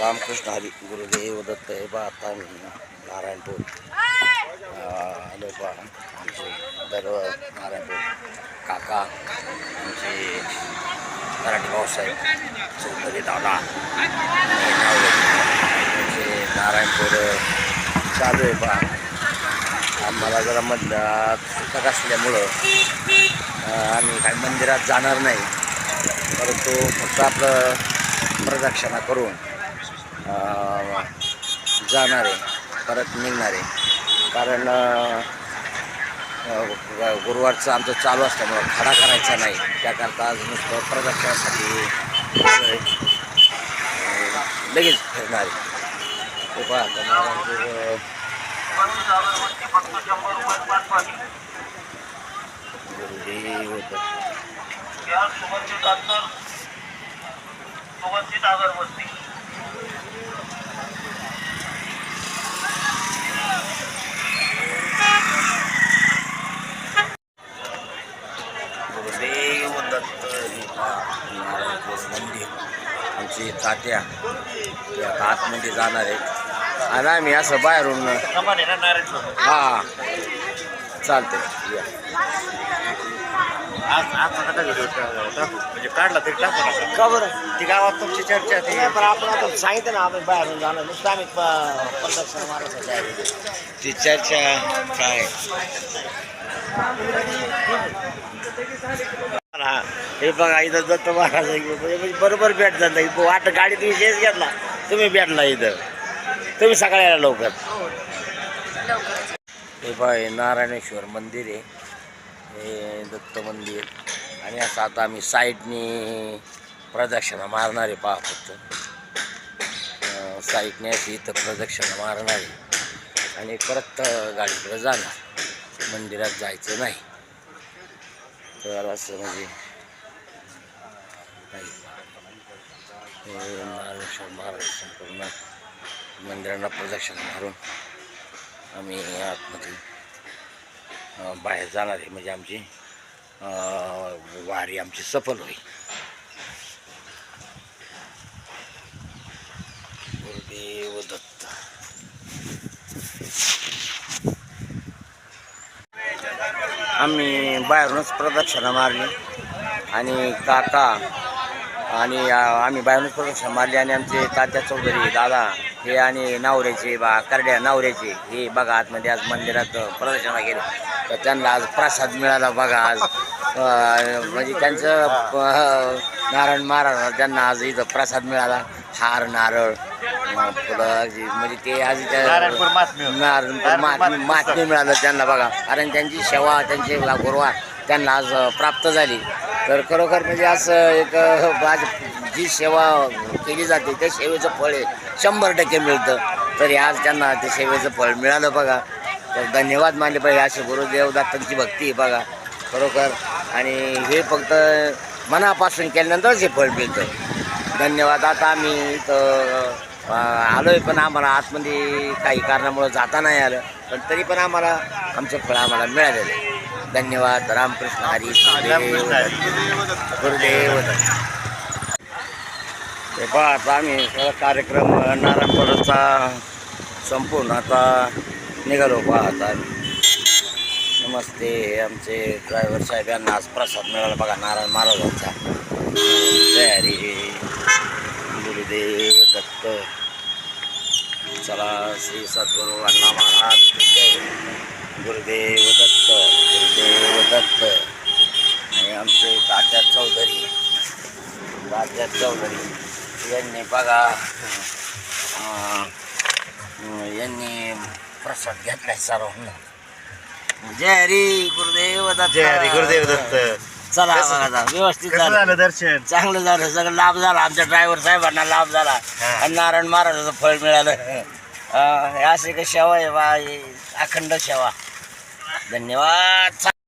रामकृष्ण हरी गुरुदेव दत्त हे बा आता मी नारायणपूर आलो बा आमचे दरव नारायणपूर काका आमचे मराठी भाऊसाहेब चौधरी दादा आमचे नारायणपूर चालू आहे बा. आम्हाला जरा मधल्यात सुटक असल्यामुळं आम्ही काही मंदिरात जाणार नाही, परंतु फक्त आपलं प्रदक्षिणा करून जाणार आहे, परत निघणार आहे. कारण गुरुवारचं आमचं चालू असल्यामुळं खडा करायचा नाही, त्याकरता आज नुसतं प्रदक्षिणासाठी लगेच फिरणार आहे. गुरुदेव दत्त मंदिर आमची तात्या या आतमध्ये जाणार आहेत आणि आम्ही असं बाहेरून हां चालते. म्हणजे काढला तरी टाकू नका का बरं? ती गावात तुमची चर्चा ती पण आपण आता सांगितलं ना आम्ही बाहेरून जाणार, नुसतं आम्ही प्रदक्षिणा मारायचं आहे. ती चर्चा काय हे बघा इथं दत्त महाराज म्हणजे बरोबर भेट झालं. वाट गाडीत विषयच घेतला, तुम्ही भेटला इथं, तुम्ही सकाळी लवकर. हे बाय नारायणेश्वर मंदिर आहे, हे दत्त मंदिर. आणि असं आता आम्ही साईडने प्रदक्षिणा मारणार आहे पहा. फक्त साईडने अशी इथं प्रदक्षिणा मारणार आहे आणि परत गाडीकडे जाणार, मंदिरात जायचं नाही. तर असं म्हणजे नारायणेश्वर महाराज संपूर्ण मंदिरांना प्रदक्षिणा मारून आम्ही आतमध्ये बाहेर जाणार आहे, म्हणजे आमची वारी आमची सफल होईल. गुरुदेव दत्त. आम्ही बाहेरूनच प्रदक्षिणा मारली आणि काका आणि आम्ही बाहेरूनच प्रदक्षिणा मारली आणि आमचे तात्या चौधरी दादा हे आणि नावऱ्याचे बा करड्या नावऱ्याचे हे बघा आतमध्ये आज मंदिरात प्रदक्षिणा केली. तर त्यांना आज प्रसाद मिळाला बघा. आज म्हणजे त्यांचं नारायण महाराज त्यांना आज इथं प्रसाद मिळाला, हार नारळ फुलं म्हणजे ते आज नारायणपूर महात्म्य मिळालं त्यांना बघा. कारण त्यांची सेवा त्यांचे गुरुवार त्यांना आज प्राप्त झाली. तर खरोखर म्हणजे असं एक जी सेवा केली जाते त्या सेवेचं फळ 100% मिळतं. तरी आज त्यांना ते सेवेचं फळ मिळालं बघा. तर धन्यवाद मानले पाहिजे. असे गुरुदेव दत्तांची भक्ती बघा खरोखर. आणि हे फक्त मनापासून केल्यानंतरच हे फळ मिळतं. धन्यवाद. आता आम्ही इथं आलो आहे, पण आम्हाला आतमध्ये काही कारणामुळं जाता नाही आलं, पण तरी पण आम्हाला आमचं फळ आम्हाला मिळालेलं आहे. धन्यवाद. रामकृष्ण हरी गुरुदेव दत्त. हे पहा आता आम्ही कार्यक्रम नारायणपूरचा संपूर्ण आता निघालो पहा. आता नमस्ते. आमचे ड्रायव्हर साहेब यांना आज प्रसाद मिळाला बघा नारायण महाराजांचा. जय हरी गुरुदेव दत्त. चला श्री सद्गुरू अण्णा महाराज जय. गुरुदेव दत्त गुरुदेव दत्त. आणि आमचे तात्या चौधरी यांनी बघा यांनी प्रसाद घेतलाय सर्वांना. जय हरी गुरुदेव दत्त. जय हरी गुरुदेव दत्त. चला बघा व्यवस्थित झालं दर्शन, चांगलं झालं, सगळं लाभ झाला. आमच्या ड्रायव्हर साहेबांना लाभ झाला आणि नारायण महाराजाचं फळ मिळालं. अशी काही सेवा आहे बा, अखंड सेवा. धन्यवाद.